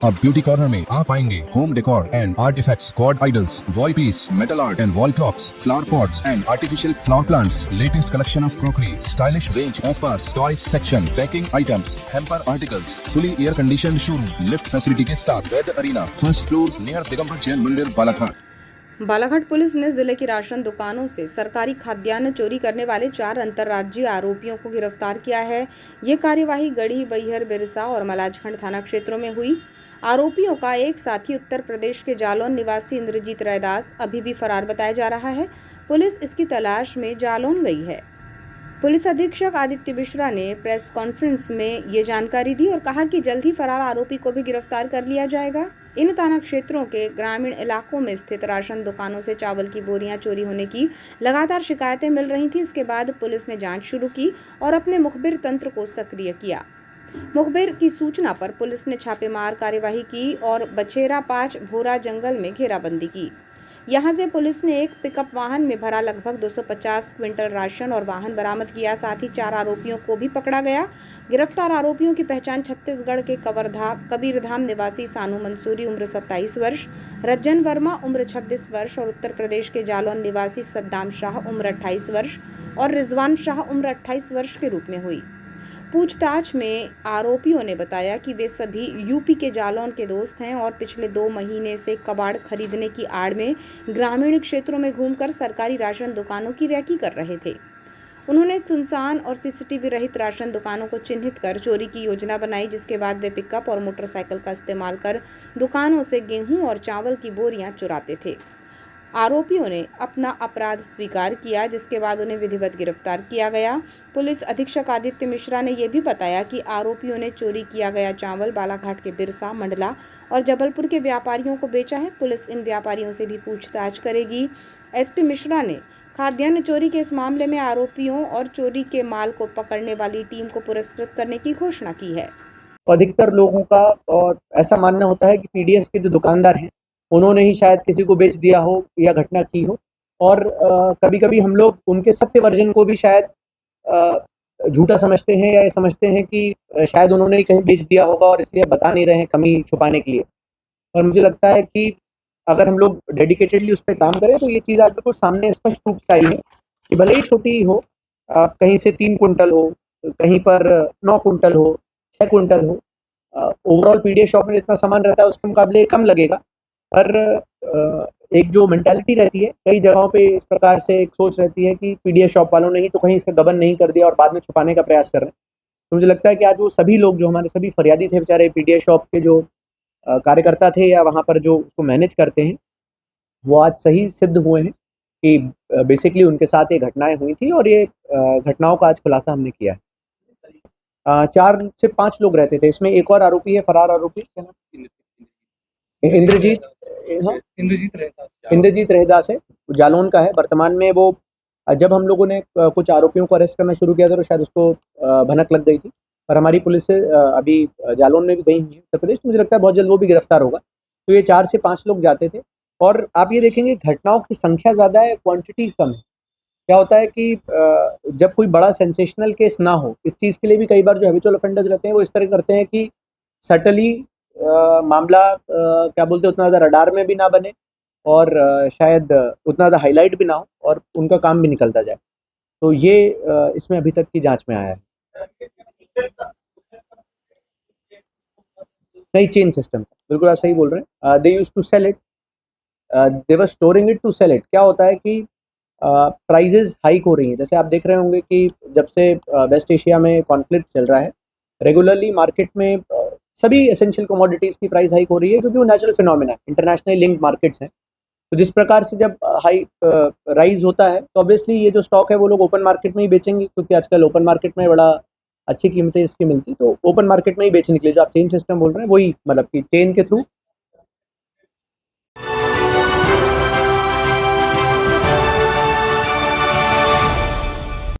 अब beauty corner में आप पाएंगे home decor and artefacts, god idols, wall piece, metal art and wall clocks, flower pots and artificial flower plants, latest collection of crockery, stylish range of bars, toys section, baking items, hamper articles, fully air conditioned showroom, lift facility के साथ Ved arena, first floor near Digambar Jain Mandir, Balaghat. Balaghat police ने जिले की ration दुकानों से सरकारी खाद्यान्न चोरी करने वाले 4 अंतर्राज्यीय आरोपियों को गिरफ्तार किया है। ये कार्यवाही गढ़ी, बैहर, बिरसा और मलाजखंड थाना क्षेत्रों में हुई। आरोपियों का एक साथी उत्तर प्रदेश के जालौन निवासी इंद्रजीत रैदास अभी भी फरार बताया जा रहा है। पुलिस इसकी तलाश में जालौन गई है। पुलिस अधीक्षक आदित्य मिश्रा ने प्रेस कॉन्फ्रेंस में ये जानकारी दी और कहा कि जल्द ही फरार आरोपी को भी गिरफ्तार कर लिया जाएगा। इन थाना क्षेत्रों के ग्रामीण इलाकों में स्थित राशन दुकानों से चावल की बोरियां चोरी होने की लगातार शिकायतें मिल रही थी। इसके बाद पुलिस ने जांच शुरू की और अपने मुखबिर तंत्र को सक्रिय किया। मुखबिर की सूचना पर पुलिस ने छापेमार कार्यवाही की और बछेरा 5 भोरा जंगल में घेराबंदी की। यहां से पुलिस ने एक पिकअप वाहन में भरा लगभग 250 क्विंटल राशन और वाहन बरामद किया। साथ ही 4 आरोपियों को भी पकड़ा गया। गिरफ्तार आरोपियों की पहचान छत्तीसगढ़ के कबीरधाम निवासी सानू मंसूरी उम्र 27 वर्ष, रज्जन वर्मा उम्र 26 वर्ष और उत्तर प्रदेश के जालौन निवासी सद्दाम शाह उम्र 28 वर्ष और रिजवान शाह उम्र 28 वर्ष के रूप में हुई। पूछताछ में आरोपियों ने बताया कि वे सभी यूपी के जालौन के दोस्त हैं और पिछले 2 महीने से कबाड़ खरीदने की आड़ में ग्रामीण क्षेत्रों में घूमकर सरकारी राशन दुकानों की रैकी कर रहे थे। उन्होंने सुनसान और सीसीटीवी रहित राशन दुकानों को चिन्हित कर चोरी की योजना बनाई, जिसके बाद वे पिकअप और मोटरसाइकिल का इस्तेमाल कर दुकानों से गेहूं और चावल की बोरियां चुराते थे। आरोपियों ने अपना अपराध स्वीकार किया, जिसके बाद उन्हें विधिवत गिरफ्तार किया गया। पुलिस अधीक्षक आदित्य मिश्रा ने यह भी बताया कि आरोपियों ने चोरी किया गया चावल बालाघाट के बिरसा, मंडला और जबलपुर के व्यापारियों को बेचा है। पुलिस इन व्यापारियों से भी पूछताछ करेगी। एसपी मिश्रा ने खाद्यान्न चोरी के इस मामले में आरोपियों और चोरी के माल को पकड़ने वाली टीम को पुरस्कृत करने की घोषणा की है। अधिकतर लोगों का और ऐसा मानना होता है कि पीडीएस के जो दुकानदार हैं उन्होंने ही शायद किसी को बेच दिया हो या घटना की हो, और कभी-कभी हम लोग उनके सत्य वर्जन को भी शायद झूठा समझते हैं या ये समझते हैं कि शायद उन्होंने ही कहीं बेच दिया होगा और इसलिए बता नहीं रहे हैं कमी छुपाने के लिए। और मुझे लगता है कि अगर हम लोग डेडिकेटेडली उस पे काम करें तो ये चीज़ आज बिल्कुल सामने स्पष्ट रूप से आई है कि भले ही छोटी ही हो, कहीं से 3 कुंटल हो, कहीं पर 9 कुंटल हो, 6 कुंटल हो, ओवरऑल पीडीएस शॉप में जितना सामान रहता है उसके मुकाबले कम लगेगा। पर एक जो मेंटालिटी रहती है कई जगहों पे इस प्रकार से एक सोच रहती है कि पीडीएस शॉप वालों ने ही तो कहीं इसका गबन नहीं कर दिया और बाद में छुपाने का प्रयास कर रहे हैं। तो मुझे लगता है कि आज वो सभी लोग जो हमारे सभी फरियादी थे बेचारे, पीडीएस शॉप के जो कार्यकर्ता थे या वहाँ पर जो उसको मैनेज करते हैं, वो आज सही सिद्ध हुए हैं कि बेसिकली उनके साथ ये घटनाएं हुई थी और ये घटनाओं का आज खुलासा हमने किया है। 4 से 5 लोग रहते थे। इसमें एक और आरोपी है, फरार आरोपी इंद्रजीत रहदास है, जालौन का है। वर्तमान में वो जब हम लोगों ने कुछ आरोपियों को अरेस्ट करना शुरू किया था तो शायद उसको भनक लग गई थी, पर हमारी पुलिस से अभी जालौन में भी गई हुई है उत्तर प्रदेश, तो मुझे लगता है बहुत जल्द वो भी गिरफ्तार होगा। तो ये 4 से 5 लोग जाते थे और आप ये देखेंगे घटनाओं की संख्या ज़्यादा है, क्वांटिटी कम है। क्या होता है कि जब कोई बड़ा सेंसेशनल केस ना हो, इस चीज़ के लिए भी कई बार जो हैबिचुअल ऑफेंडर्स रहते हैं वो इस तरह करते हैं कि सटली मामला क्या बोलते हैं उतना ज़्यादा रडार में भी ना बने और शायद उतना ज़्यादा हाईलाइट भी ना हो और उनका काम भी निकलता जाए। तो ये इसमें अभी तक की जांच में आया है। नई चेन सिस्टम, बिल्कुल आप सही बोल रहे हैं। They used to sell it, they were storing it to sell it. क्या होता है कि प्राइजेज हाइक हो रही हैं। जैसे आप देख रहे होंगे कि जब से वेस्ट एशिया में कॉन्फ्लिक्ट चल रहा है, रेगुलरली मार्केट में सभी एसेंशियल कमोडिटीज़ की प्राइस हाइक हो रही है, क्योंकि वो नेचुरल फिनोमेना है, इंटरनेशनली लिंक्ड मार्केट्स हैं। तो जिस प्रकार से जब हाई राइज होता है तो ऑब्वियसली ये जो स्टॉक है वो लोग ओपन मार्केट में ही बेचेंगे, क्योंकि आजकल ओपन मार्केट में बड़ा अच्छी कीमतें इसकी मिलती, तो ओपन मार्केट में ही बेचने के लिए जो आप चेन सिस्टम बोल रहे हैं वही, मतलब कि चेन के थ्रू